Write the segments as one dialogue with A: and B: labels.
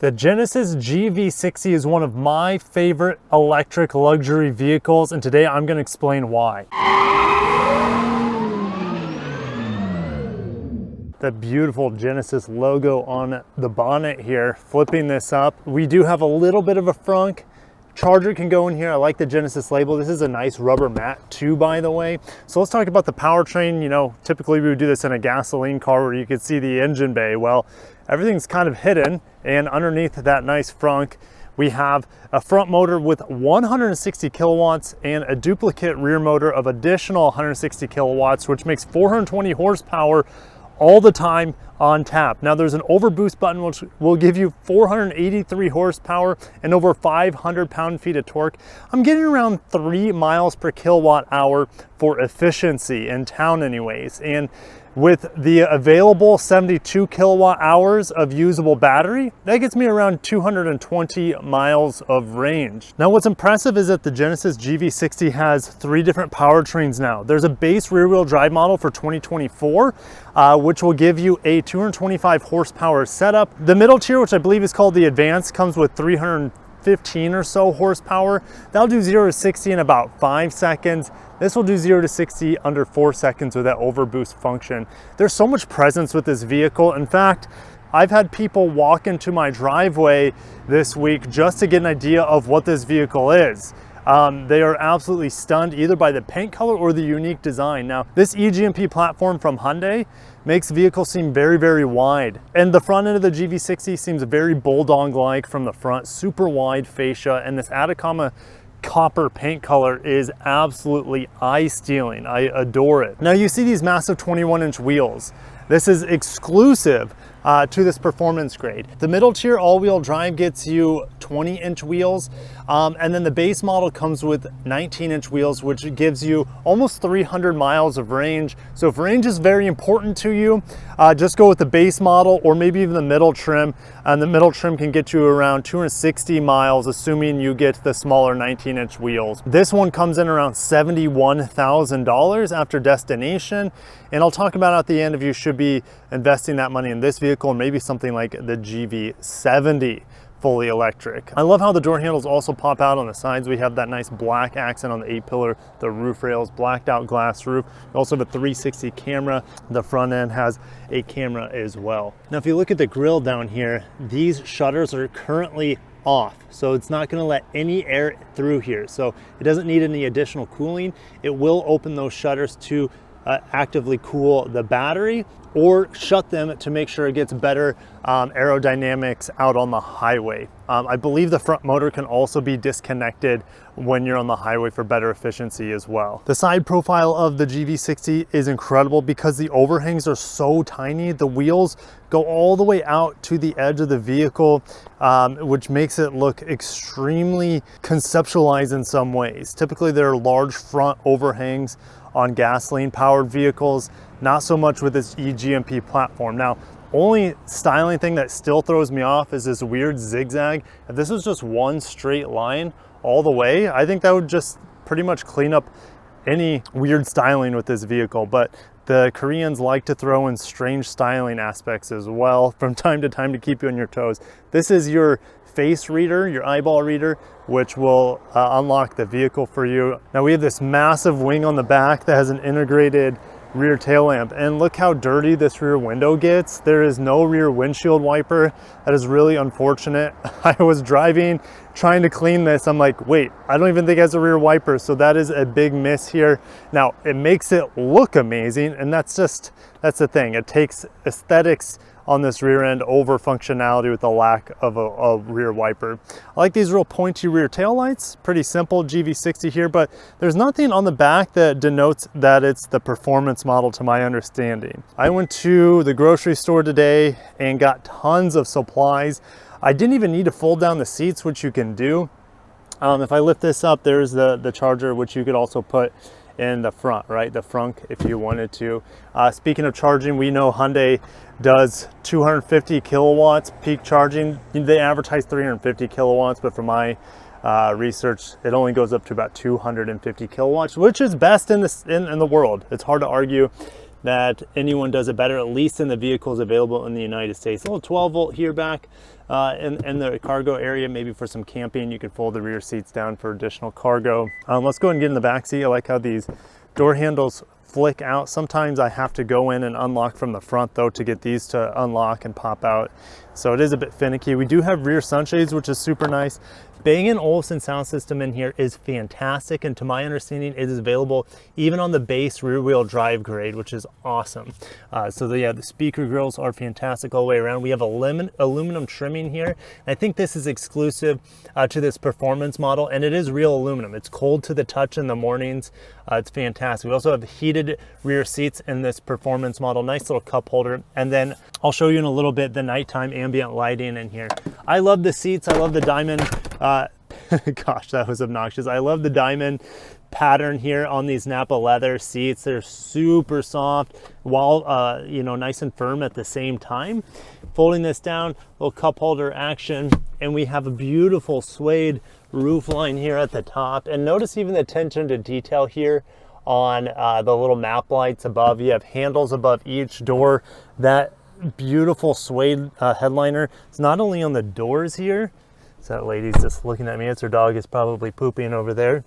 A: The Genesis GV60 is one of my favorite electric luxury vehicles, and today I'm going to explain why. The beautiful Genesis logo on the bonnet here, flipping this up. We do have a little bit of a frunk. Charger can go in here. I like the Genesis label. This is a nice rubber mat too, by the way. So let's talk about the powertrain. You know, typically we would do this in a gasoline car where you could see the engine bay. Well, everything's kind of hidden, and underneath that nice frunk, we have a front motor with 160 kilowatts and a duplicate rear motor of additional 160 kilowatts, which makes 420 horsepower all the time on tap. Now there's an overboost button which will give you 483 horsepower and over 500 pound-feet of torque. I'm getting around 3 miles per kilowatt hour for efficiency in town anyways. And with the available 72 kilowatt hours of usable battery, that gets me around 220 miles of range. Now what's impressive is that the Genesis GV60 has 3 different powertrains now. There's a base rear-wheel drive model for 2024, which will give you a 225 horsepower setup. The middle tier, which I believe is called the Advanced, comes with 315 or so horsepower. That'll do 0 to 60 in about 5 seconds. This will do 0 to 60 under 4 seconds with that overboost function. There's so much presence with this vehicle. In fact, I've had people walk into my driveway this week just to get an idea of what this vehicle is. They are absolutely stunned either by the paint color or the unique design. Now, this E-GMP platform from Hyundai makes the vehicle seem very, very wide. And the front end of the GV60 seems very Bulldog-like from the front, super wide fascia, and this Atacama copper paint color is absolutely eye-stealing. I adore it. Now you see these massive 21-inch wheels. This is exclusive to this performance grade. The middle tier all-wheel drive gets you 20-inch wheels, and then the base model comes with 19-inch wheels, which gives you almost 300 miles of range. So if range is very important to you, just go with the base model or maybe even the middle trim, and the middle trim can get you around 260 miles, assuming you get the smaller 19-inch wheels. This one comes in around $71,000 after destination, and I'll talk about at the end if you should be investing that money in this vehicle, and maybe something like the GV70 fully electric. I love how the door handles also pop out on the sides. We have that nice black accent on the 8-pillar, the roof rails, blacked out glass roof. We also have a 360 camera. The front end has a camera as well. Now, if you look at the grille down here, these shutters are currently off, so it's not going to let any air through here. So it doesn't need any additional cooling. It will open those shutters to actively cool the battery or shut them to make sure it gets better aerodynamics out on the highway. I believe the front motor can also be disconnected when you're on the highway for better efficiency as well. The side profile of the GV60 is incredible because the overhangs are so tiny. The wheels go all the way out to the edge of the vehicle, which makes it look extremely conceptualized in some ways. Typically there are large front overhangs on gasoline powered vehicles, not so much with this E-GMP platform. Now, only styling thing that still throws me off is this weird zigzag. If this was just one straight line all the way, I think that would just pretty much clean up any weird styling with this vehicle. But the Koreans like to throw in strange styling aspects as well from time to time to keep you on your toes. This is your face reader, your eyeball reader, which will unlock the vehicle for you. Now we have this massive wing on the back that has an integrated rear tail lamp, and look how dirty this rear window gets. There is no rear windshield wiper. That is really unfortunate. I was driving trying to clean this. I'm like, wait, I don't even think it has a rear wiper, so that is a big miss here. Now it makes it look amazing, and that's the thing. It takes aesthetics on this rear end over functionality with the lack of a rear wiper. I like these real pointy rear tail lights. Pretty simple GV60 here, but there's nothing on the back that denotes that it's the performance model to my understanding. I went to the grocery store today and got tons of supplies. I didn't even need to fold down the seats, which you can do. If I lift this up, there's the charger, which you could also put in the front, right? The frunk if you wanted to. Speaking of charging, we know Hyundai does 250 kilowatts peak charging. They advertise 350 kilowatts, but from my research, it only goes up to about 250 kilowatts, which is best in the world. It's hard to argue. that anyone does it better, at least in the vehicles available in the United States. A little 12 volt here back in the cargo area, maybe for some camping. You could fold the rear seats down for additional cargo. Let's go ahead and get in the back seat. I like how these door handles flick out. Sometimes I have to go in and unlock from the front though to get these to unlock and pop out. So it is a bit finicky. We do have rear sunshades, which is super nice. Bang & Olufsen sound system in here is fantastic, and to my understanding it is available even on the base rear wheel drive grade, which is awesome. The speaker grills are fantastic all the way around. We have aluminum trimming here. I think this is exclusive to this performance model, and it is real aluminum. It's cold to the touch in the mornings. It's fantastic. We also have heated rear seats in this performance model. Nice little cup holder, and then I'll show you in a little bit the nighttime ambient lighting in here. I love the seats. I love the diamond gosh, that was obnoxious. I love the diamond pattern here on these Nappa leather seats. They're super soft while nice and firm at the same time. Folding this down, little cup holder action, and we have a beautiful suede roof line here at the top. And notice even the attention to detail here on the little map lights above. You have handles above each door. That beautiful suede headliner. It's not only on the doors here. So that lady's just looking at me. It's her dog is probably pooping over there.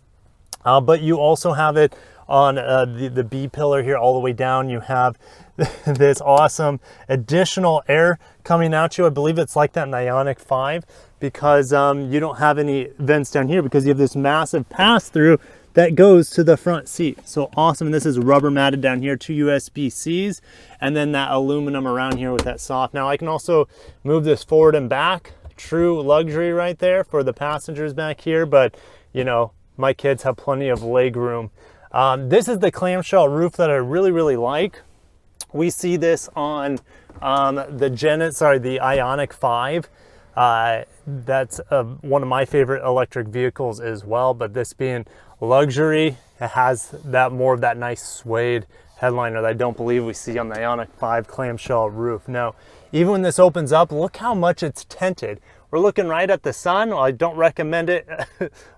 A: But you also have it on the B pillar here all the way down. You have this awesome additional air coming out you. I believe it's like that in Ioniq 5 because you don't have any vents down here because you have this massive pass-through that goes to the front seat. So awesome. And this is rubber matted down here, 2 USB-Cs, and then that aluminum around here with that soft. Now I can also move this forward and back. True luxury right there for the passengers back here, but you know, my kids have plenty of leg room. This is the clamshell roof that I really like. We see this on the Ioniq 5. That's one of my favorite electric vehicles as well, but this being luxury, it has more of that nice suede headliner that I don't believe we see on the Ioniq 5 clamshell roof. Now, even when this opens up, look how much it's tinted. We're looking right at the sun. Well, I don't recommend it,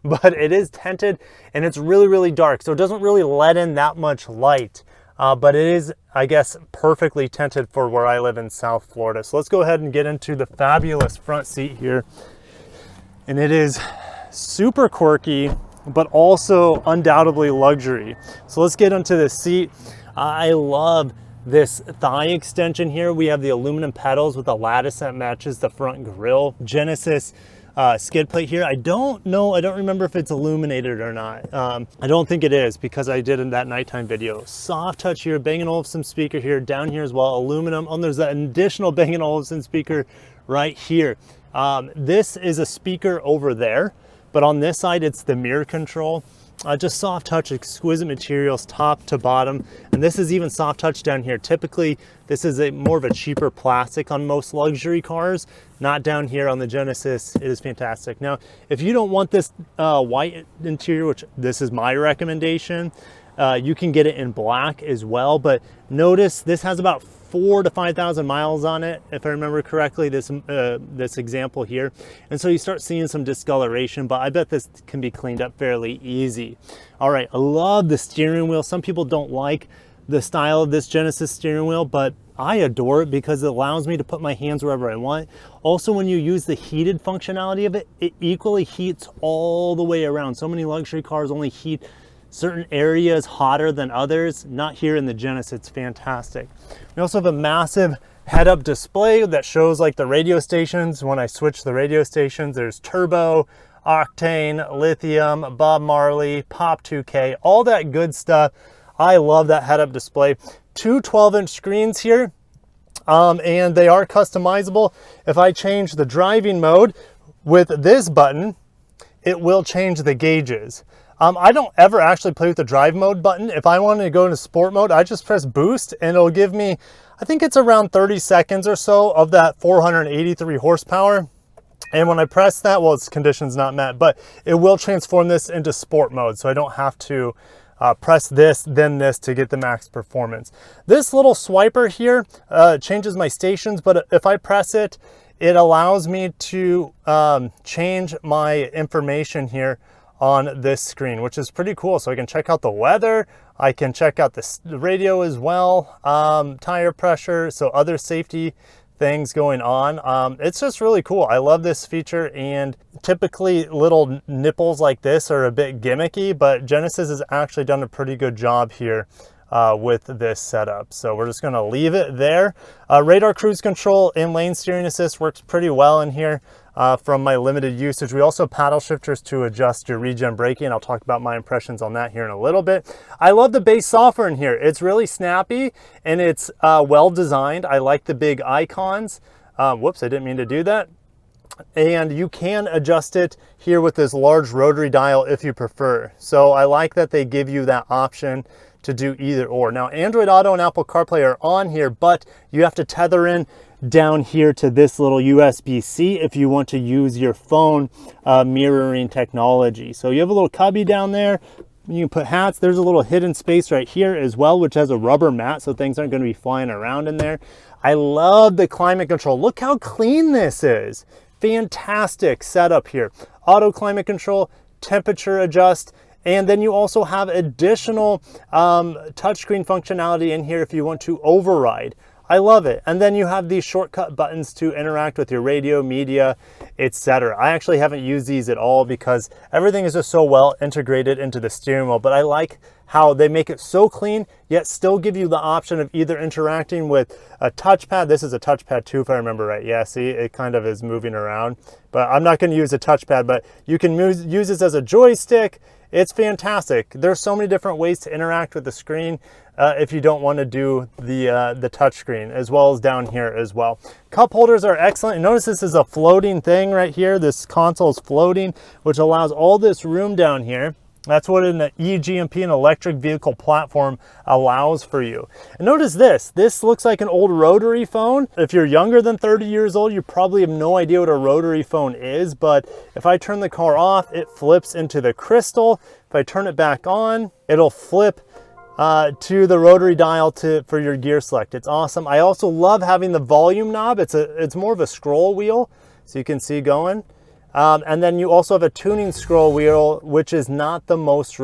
A: but it is tinted and it's really dark. So it doesn't really let in that much light, but it is, I guess, perfectly tinted for where I live in South Florida. So let's go ahead and get into the fabulous front seat here. And it is super quirky, but also undoubtedly luxury. So let's get into the seat. I love this thigh extension here. We have the aluminum pedals with a lattice that matches the front grille. Genesis skid plate here. I don't remember if it's illuminated or not. I don't think it is because I did in that nighttime video. Soft touch here, Bang & Olufsen speaker here, down here as well, aluminum. Oh, there's an additional Bang & Olufsen speaker right here. This is a speaker over there, but on this side, it's the mirror control. Just soft touch, exquisite materials top to bottom, and this is even soft touch down here. Typically this is more of a cheaper plastic on most luxury cars, not down here on the Genesis. It is fantastic. Now if you don't want this white interior, which this is my recommendation, you can get it in black as well, but notice this has about 4,000 to 5,000 miles on it, if I remember correctly, this example here. And so you start seeing some discoloration, but I bet this can be cleaned up fairly easy. All right, I love the steering wheel. Some people don't like the style of this Genesis steering wheel, but I adore it because it allows me to put my hands wherever I want. Also, when you use the heated functionality of it, it equally heats all the way around. So many luxury cars only heat certain areas hotter than others. Not here in the Genesis. It's fantastic. We also have a massive head-up display that shows like the radio stations. When I switch the radio stations, there's turbo, octane, lithium, Bob Marley, Pop 2K, all that good stuff. I love that head-up display. Two 12-inch screens here, and they are customizable. If I change the driving mode with this button, it will change the gauges. I don't ever actually play with the drive mode button. If I wanted to go into sport mode, I just press boost and it'll give me, I think it's around 30 seconds or so of that 483 horsepower. And when I press that, well, it's conditions not met, but it will transform this into sport mode. So I don't have to press this, then this to get the max performance. This little swiper here changes my stations, but if I press it, it allows me to change my information here on this screen, which is pretty cool. So I can check out the weather, I can check out the radio as well, tire pressure, so other safety things going on. It's just really cool. I love this feature, and typically little nipples like this are a bit gimmicky, but Genesis has actually done a pretty good job here with this setup. So we're just going to leave it there. Radar cruise control and lane steering assist works pretty well in here from my limited usage. We also have paddle shifters to adjust your regen braking. I'll talk about my impressions on that here in a little bit. I love the base software in here. It's really snappy and it's well designed. I like the big icons. Whoops, I didn't mean to do that. And you can adjust it here with this large rotary dial if you prefer. So I like that they give you that option to do either or. Now, Android Auto and Apple CarPlay are on here, but you have to tether in down here to this little USB-C if you want to use your phone mirroring technology. So you have a little cubby down there. You can put hats. There's a little hidden space right here as well, which has a rubber mat, so things aren't going to be flying around in there. I love the climate control. Look how clean this is. Fantastic setup here. Auto climate control, temperature adjust, and then you also have additional touchscreen functionality in here if you want to override. I love it. And then you have these shortcut buttons to interact with your radio, media, etc. I actually haven't used these at all because everything is just so well integrated into the steering wheel, but I like how they make it so clean, yet still give you the option of either interacting with a touchpad. This is a touchpad too, if I remember right. Yeah, see, it kind of is moving around, but I'm not going to use a touchpad, but you can use this as a joystick. It's fantastic. There's so many different ways to interact with the screen if you don't want to do the touch screen, as well as down here as well. Cup holders are excellent. Notice this is a floating thing right here. This console is floating, which allows all this room down here. That's what an E-GMP, an electric vehicle platform, allows for you. And notice this. This looks like an old rotary phone. If you're younger than 30 years old, you probably have no idea what a rotary phone is, but if I turn the car off, it flips into the crystal. If I turn it back on, it'll flip to the rotary dial for your gear select. It's awesome. I also love having the volume knob. It's more of a scroll wheel, so you can see going. And then you also have a tuning scroll wheel, which is not the most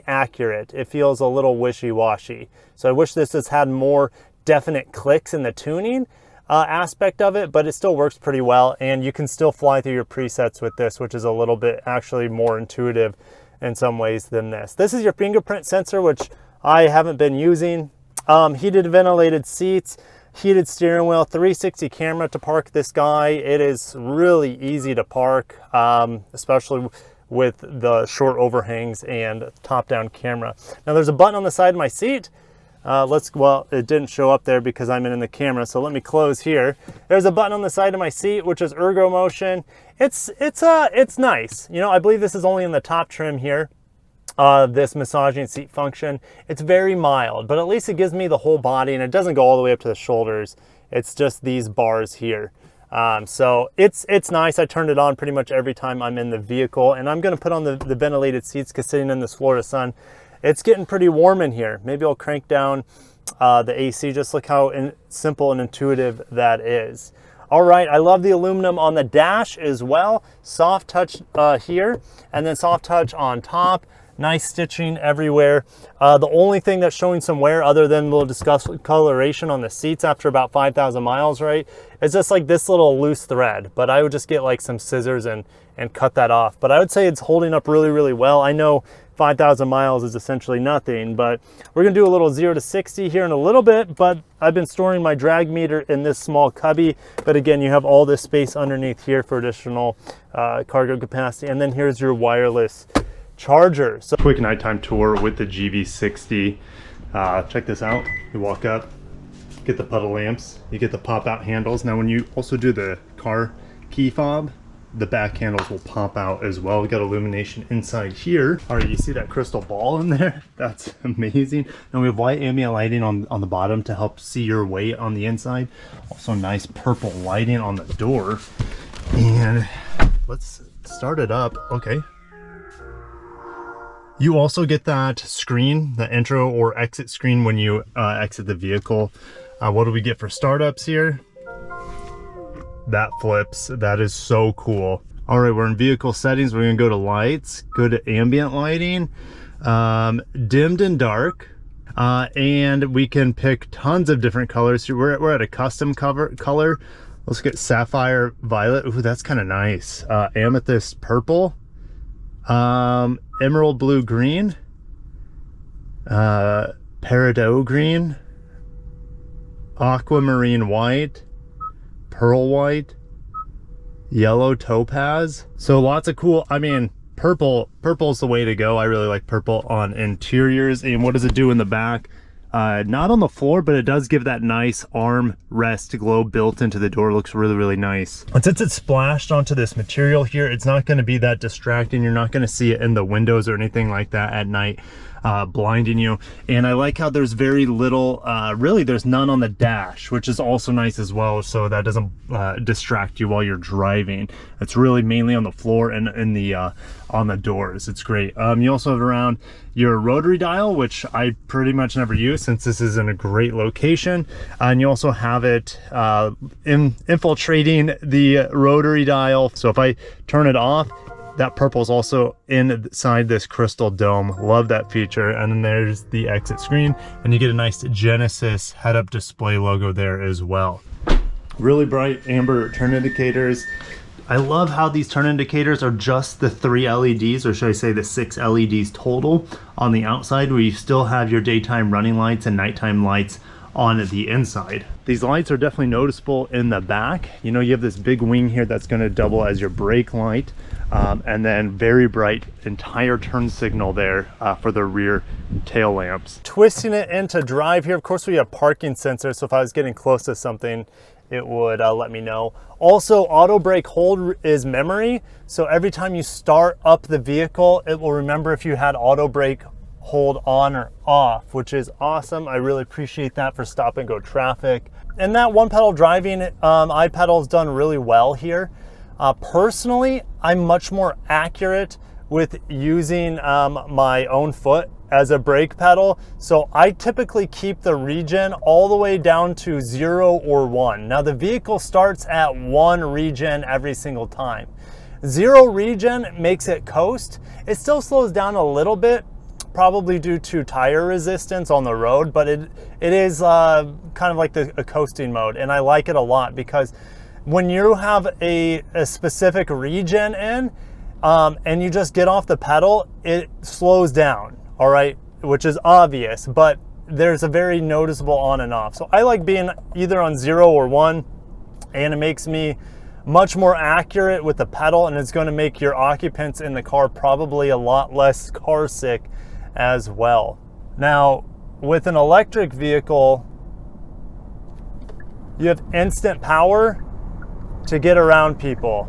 A: accurate. It feels a little wishy-washy. So I wish this has had more definite clicks in the tuning aspect of it, but it still works pretty well. And you can still fly through your presets with this, which is a little bit actually more intuitive in some ways than this. This is your fingerprint sensor, which I haven't been using. Heated ventilated seats. Heated steering wheel, 360 camera to park this guy. It is really easy to park, especially with the short overhangs and top-down camera. Now there's a button on the side of my seat. Well, it didn't show up there because I'm in the camera, so let me close here. There's a button on the side of my seat, which is ergo motion. It's nice. You know, I believe this is only in the top trim here. This massaging seat function. It's very mild, but at least it gives me the whole body, and it doesn't go all the way up to the shoulders. It's just these bars here. So it's nice. I turned it on pretty much every time I'm in the vehicle, and I'm going to put on the ventilated seats because sitting in this Florida sun, it's getting pretty warm in here. Maybe I'll crank down the AC. Just look how simple and intuitive that is. All right, I love the aluminum on the dash as well. Soft touch here, and then soft touch on top. Nice stitching everywhere. The only thing that's showing some wear, other than we'll discuss coloration on the seats after about 5,000 miles, right, is just like this little loose thread. But I would just get like some scissors and cut that off. But I would say it's holding up really, really well. I know 5,000 miles is essentially nothing, but we're gonna do a little 0 to 60 here in a little bit, but I've been storing my drag meter in this small cubby. But again, you have all this space underneath here for additional cargo capacity. And then here's your wireless charger. So quick nighttime tour with the GV60. Check this out. You walk up, get the puddle lamps, you get the pop out handles. Now when you also do the car key fob, the back handles will pop out as well. We got illumination inside here. All right, you see that crystal ball in there? That's amazing. And we have white ambient lighting on the bottom to help see your weight on the inside. Also nice purple lighting on the door. And let's start it up. Okay. You also get that screen, the intro or exit screen when you exit the vehicle. What do we get for startups here? That flips. That is so cool. All right, we're in vehicle settings. We're gonna go to lights, go to ambient lighting. dimmed and dark. And we can pick tons of different colors. We're at a custom color. Let's get sapphire violet. Ooh, that's kind of nice. Amethyst purple, emerald blue green, peridot green, aquamarine white, pearl white, yellow topaz. So lots of cool, I mean, purple's the way to go. I really like purple on interiors. And what does it do in the back? Not on the floor, but it does give that nice arm rest glow built into the door. It looks really, really nice. And since it's splashed onto this material here, it's not going to be that distracting. You're not going to see it in the windows or anything like that at night, blinding you. And I like how there's very little, really there's none on the dash, which is also nice as well, so that doesn't distract you while you're driving. It's really mainly on the floor and in the on the doors. It's great. You also have around your rotary dial, which I pretty much never use since this is in a great location. And you also have it infiltrating the rotary dial. So if I turn it off, that purple is also inside this crystal dome. Love that feature. And then there's the exit screen, and you get a nice Genesis head-up display logo there as well. Really bright amber turn indicators. I love how these turn indicators are just the 3 LEDs, or should I say the 6 LEDs total on the outside, where you still have your daytime running lights and nighttime lights on the inside. These lights are definitely noticeable in the back. You know, you have this big wing here that's going to double as your brake light, and then very bright entire turn signal there for the rear tail lamps. Twisting it into drive here, of course we have parking sensors, so if I was getting close to something, it would let me know. Also, auto brake hold is memory, so every time you start up the vehicle, it will remember if you had auto brake hold on or off, which is awesome. I really appreciate that for stop and go traffic. And that one pedal driving, iPedal has done really well here. Personally, I'm much more accurate with using my own foot as a brake pedal. So I typically keep the regen all the way down to 0 or 1. Now the vehicle starts at 1 regen every single time. 0 regen makes it coast. It still slows down a little bit, probably due to tire resistance on the road, but it is kind of like a coasting mode, and I like it a lot because when you have a specific regen in and you just get off the pedal, it slows down, all right, which is obvious, but there's a very noticeable on and off. So I like being either on 0 or 1, and it makes me much more accurate with the pedal, and it's going to make your occupants in the car probably a lot less car sick as well. Now, with an electric vehicle, you have instant power to get around people.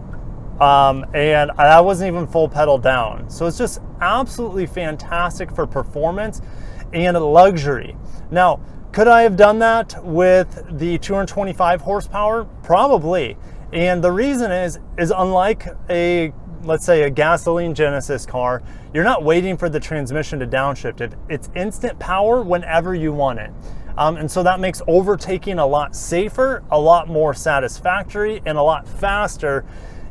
A: And I wasn't even full pedal down. So it's just absolutely fantastic for performance and luxury. Now, could I have done that with the 225 horsepower? Probably. And the reason is unlike let's say a gasoline Genesis car, you're not waiting for the transmission to downshift. It's instant power whenever you want it. And so that makes overtaking a lot safer, a lot more satisfactory, and a lot faster.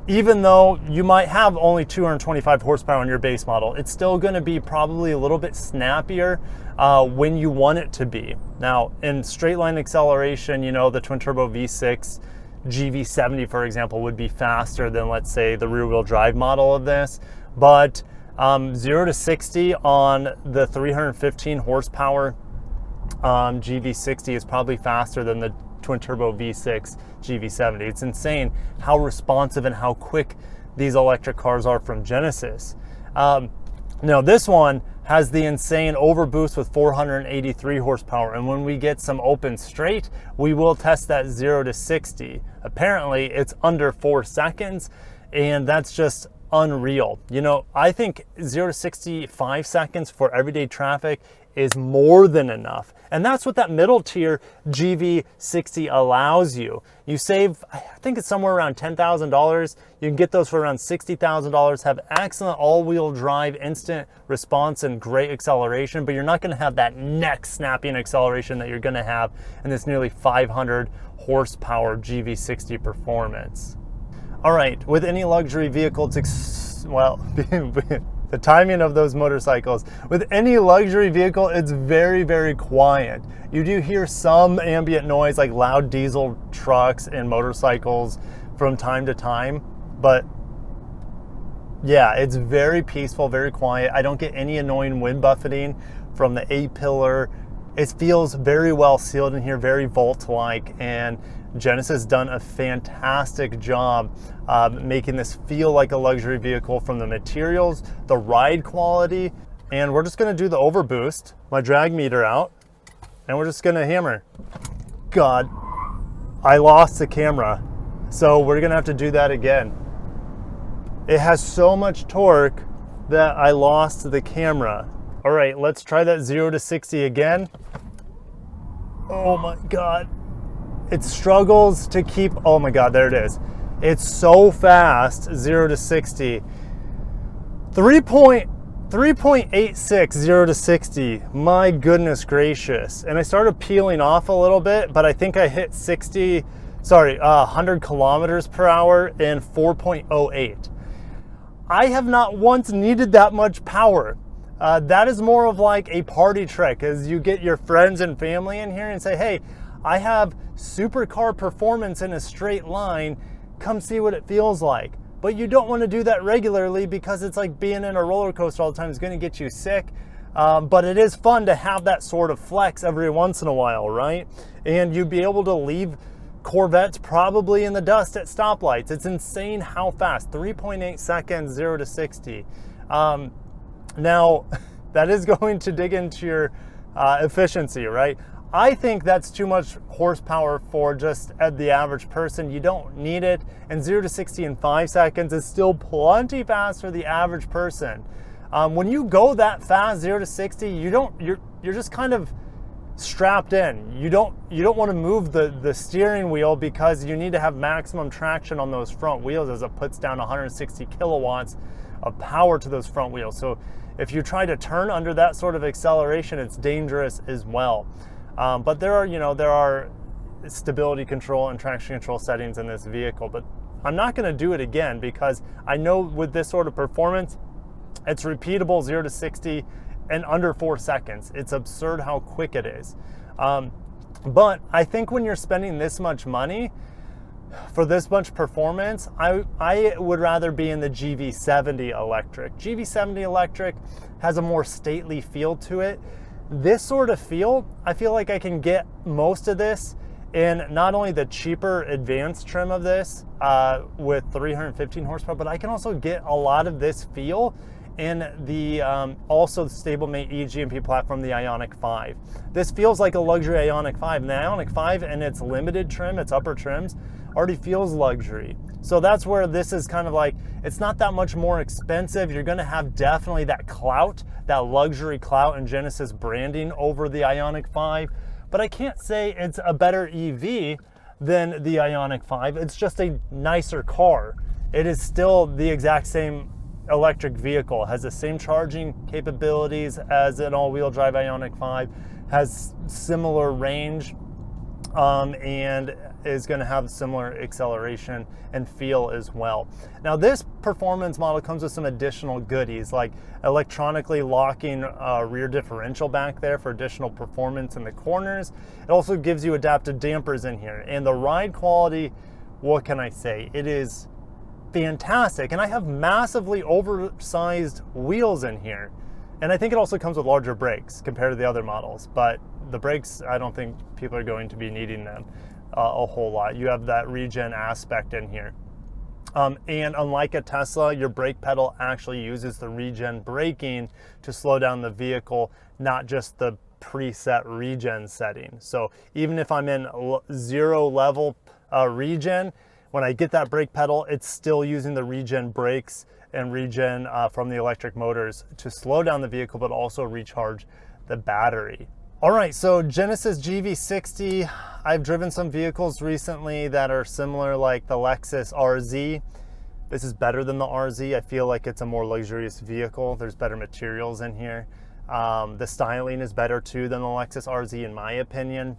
A: Even though you might have only 225 horsepower on your base model, it's still going to be probably a little bit snappier when you want it to be. Now, in straight line acceleration, you know, the twin turbo V6 GV60, for example, would be faster than, let's say, the rear wheel drive model of this. But 0 to 60 on the 315 horsepower GV60 is probably faster than the twin turbo V6 GV70. It's insane how responsive and how quick these electric cars are from Genesis. Now this one has the insane overboost with 483 horsepower, and when we get some open straight, we will test that 0 to 60. Apparently it's under 4 seconds, and that's just unreal. You know, I think 0 to 60 5 seconds for everyday traffic is more than enough. And that's what that middle tier GV60 allows you. You save, I think it's somewhere around $10,000. You can get those for around $60,000, have excellent all-wheel drive, instant response, and great acceleration, but you're not gonna have that neck snapping acceleration that you're gonna have in this nearly 500 horsepower GV60 performance. All right, with any luxury vehicle, it's the timing of those motorcycles. With any luxury vehicle, it's very, very quiet. You do hear some ambient noise like loud diesel trucks and motorcycles from time to time, but yeah, it's very peaceful, very quiet. I don't get any annoying wind buffeting from the A-pillar. It feels very well sealed in here, very vault-like, and Genesis done a fantastic job making this feel like a luxury vehicle, from the materials, the ride quality. And we're just gonna do the overboost, my drag meter out, and we're just gonna hammer. God, I lost the camera, so we're gonna have to do that again. It has so much torque that I lost the camera. All right, let's try that 0 to 60 again. Oh my God. It struggles to keep, oh my God, there it is. It's so fast, 0 to 60. 3.86 0 to 60, my goodness gracious. And I started peeling off a little bit, but I think I hit 100 kilometers per hour in 4.08. I have not once needed that much power. That is more of like a party trick, as you get your friends and family in here and say, hey, I have supercar performance in a straight line, come see what it feels like. But you don't want to do that regularly, because it's like being in a roller coaster all the time is going to get you sick. But it is fun to have that sort of flex every once in a while, right? And you'd be able to leave Corvettes probably in the dust at stoplights. It's insane how fast, 3.8 seconds, 0 to 60. Now, that is going to dig into your efficiency, right? I think that's too much horsepower for just the average person. You don't need it. And 0 to 60 in 5 seconds is still plenty fast for the average person. When you go that fast, 0 to 60, you're just kind of strapped in. You don't want to move the steering wheel, because you need to have maximum traction on those front wheels, as it puts down 160 kilowatts of power to those front wheels. So if you try to turn under that sort of acceleration, it's dangerous as well. But there are stability control and traction control settings in this vehicle, but I'm not going to do it again, because I know with this sort of performance, it's repeatable 0 to 60 in under 4 seconds. It's absurd how quick it is. But I think when you're spending this much money for this much performance, I would rather be in the GV70 electric. GV70 electric has a more stately feel to it. This sort of feel, I feel like I can get most of this in not only the cheaper advanced trim of this with 315 horsepower, but I can also get a lot of this feel in the also stablemate E-GMP platform, the Ioniq 5. This feels like a luxury Ioniq 5, and the Ioniq 5 in its limited trim, its upper trims, already feels luxury. So that's where this is kind of like, it's not that much more expensive. You're gonna have definitely that clout, that luxury clout and Genesis branding over the Ioniq 5, but I can't say it's a better EV than the Ioniq 5. It's just a nicer car. It is still the exact same electric vehicle, has the same charging capabilities as an all-wheel drive Ioniq 5, has similar range, and is going to have similar acceleration and feel as well. Now, this performance model comes with some additional goodies, like electronically locking rear differential back there for additional performance in the corners. It also gives you adaptive dampers in here, and the ride quality, what can I say? It is fantastic, and I have massively oversized wheels in here, and I think it also comes with larger brakes compared to the other models, but the brakes, I don't think people are going to be needing them a whole lot. You have that regen aspect in here, and unlike a Tesla, your brake pedal actually uses the regen braking to slow down the vehicle, not just the preset regen setting. So even if I'm in 0 level regen, when I get that brake pedal, it's still using the regen brakes and regen from the electric motors to slow down the vehicle, but also recharge the battery. All right, so Genesis GV60, I've driven some vehicles recently that are similar, like the Lexus RZ. This is better than the RZ. I feel like it's a more luxurious vehicle. There's better materials in here. The styling is better too than the Lexus RZ in my opinion.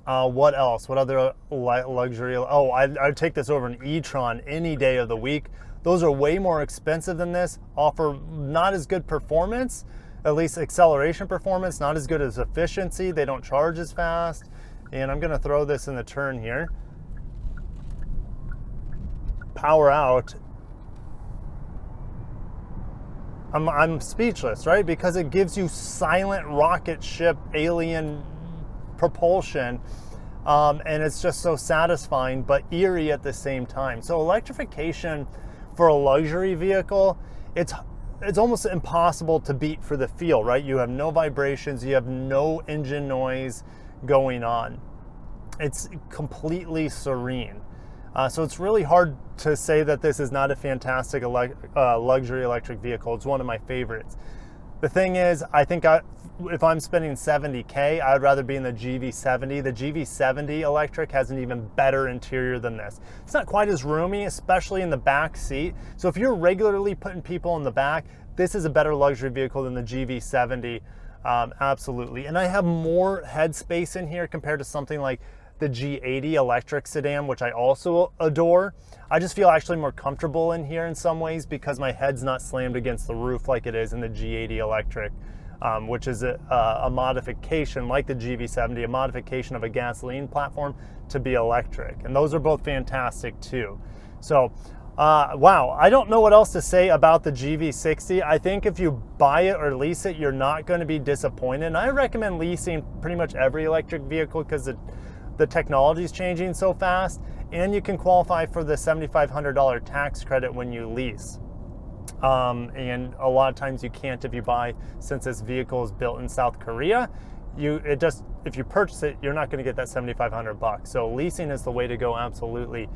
A: What else? What other luxury? Oh, I'd take this over an e-tron any day of the week. Those are way more expensive than this, offer not as good performance, at least acceleration performance, not as good as efficiency. They don't charge as fast. And I'm gonna throw this in the turn here. Power out. I'm speechless, right? Because it gives you silent rocket ship alien propulsion, and it's just so satisfying but eerie at the same time. So electrification for a luxury vehicle, it's almost impossible to beat for the feel, right? You have no vibrations, you have no engine noise going on. It's completely serene. So it's really hard to say that this is not a fantastic luxury electric vehicle. It's one of my favorites. The thing is, I think if I'm spending $70K, I'd rather be in the GV70. The GV70 electric has an even better interior than this. It's not quite as roomy, especially in the back seat. So if you're regularly putting people in the back, this is a better luxury vehicle than the GV70, absolutely. And I have more headspace in here compared to something like the G80 electric sedan, which I also adore. I just feel actually more comfortable in here in some ways because my head's not slammed against the roof like it is in the G80 electric, which is a modification like the GV70, a modification of a gasoline platform to be electric. And those are both fantastic too. So, wow, I don't know what else to say about the GV60. I think if you buy it or lease it, you're not going to be disappointed. And I recommend leasing pretty much every electric vehicle because the technology is changing so fast, and you can qualify for the $7,500 tax credit when you lease. And a lot of times you can't if you buy, since this vehicle is built in South Korea. If you purchase it, you're not going to get that $7,500. So leasing is the way to go, absolutely.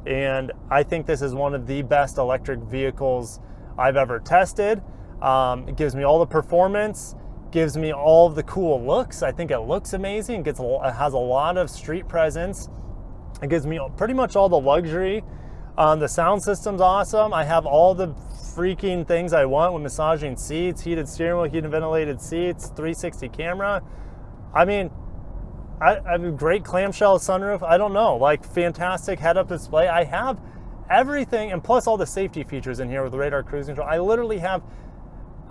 A: And I think this is one of the best electric vehicles I've ever tested. It gives me all the performance, gives me all the cool looks. I think it looks amazing. It has a lot of street presence. It gives me pretty much all the luxury. The sound system's awesome. I have all the freaking things I want with massaging seats, heated steering wheel, heated ventilated seats, 360 camera. I mean, I have a great clamshell sunroof. I don't know, like fantastic head-up display. I have everything, and plus all the safety features in here with radar cruise control. I literally have,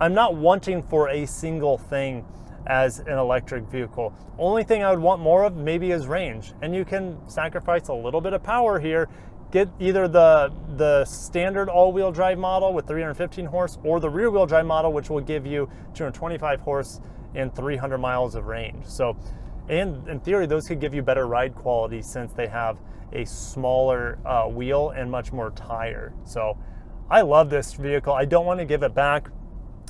A: I'm not wanting for a single thing as an electric vehicle. Only thing I would want more of maybe is range, and you can sacrifice a little bit of power here. Get either the standard all-wheel drive model with 315 horse or the rear-wheel drive model, which will give you 225 horse and 300 miles of range. So, and in theory, those could give you better ride quality since they have a smaller wheel and much more tire. So I love this vehicle. I don't want to give it back.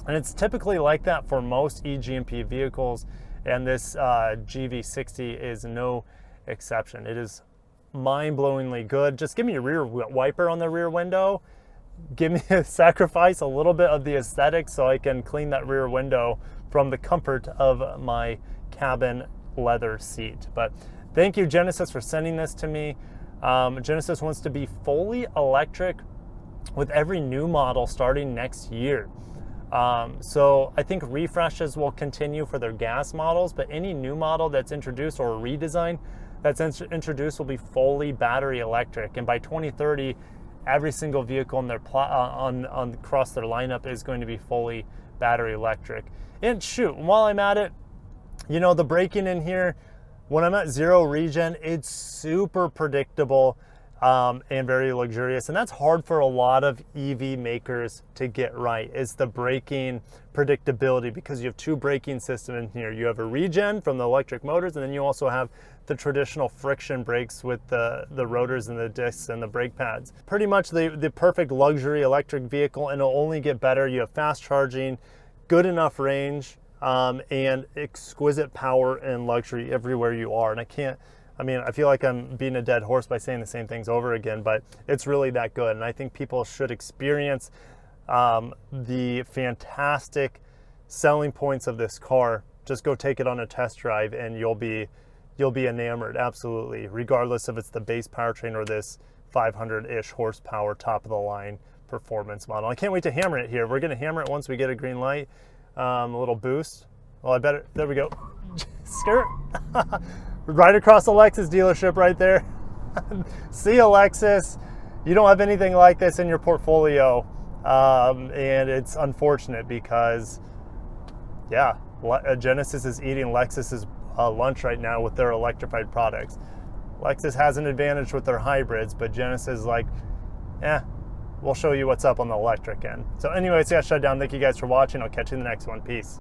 A: And it's typically like that for most E-GMP vehicles. And this GV60 is no exception. It is mind-blowingly good. Just give me a rear wiper on the rear window. Give me sacrifice a little bit of the aesthetics so I can clean that rear window from the comfort of my cabin leather seat. But thank you, Genesis, for sending this to me. Genesis wants to be fully electric with every new model starting next year. So I think refreshes will continue for their gas models, but any new model that's introduced or a redesign that's introduced will be fully battery electric. And by 2030, every single vehicle in their across their lineup is going to be fully battery electric. And shoot, while I'm at it, you know, the braking in here, when I'm at zero regen, it's super predictable and very luxurious. And that's hard for a lot of EV makers to get right, is the braking predictability, because you have two braking systems in here. You have a regen from the electric motors, and then you also have the traditional friction brakes with the rotors and the discs and the brake pads. Pretty much the perfect luxury electric vehicle, and it'll only get better. You have fast charging, good enough range, and exquisite power and luxury everywhere you are. And I feel like I'm beating a dead horse by saying the same things over again, but it's really that good. And I think people should experience the fantastic selling points of this car. Just go take it on a test drive and you'll be enamored, absolutely, regardless if it's the base powertrain or this 500-ish horsepower top of the line performance model. I can't wait to hammer it here. We're gonna hammer it once we get a green light. A little boost. Well, I better, there we go. Skirt. Right across the Lexus dealership right there. See you, Lexus. you don't have anything like this in your portfolio, and it's unfortunate because, yeah, Genesis is eating Lexus's lunch right now with their electrified products. Lexus has an advantage with their hybrids, but Genesis is like, we'll show you what's up on the electric end. So anyways, yeah, shut down. Thank you guys for watching. I'll catch you in the next one. Peace.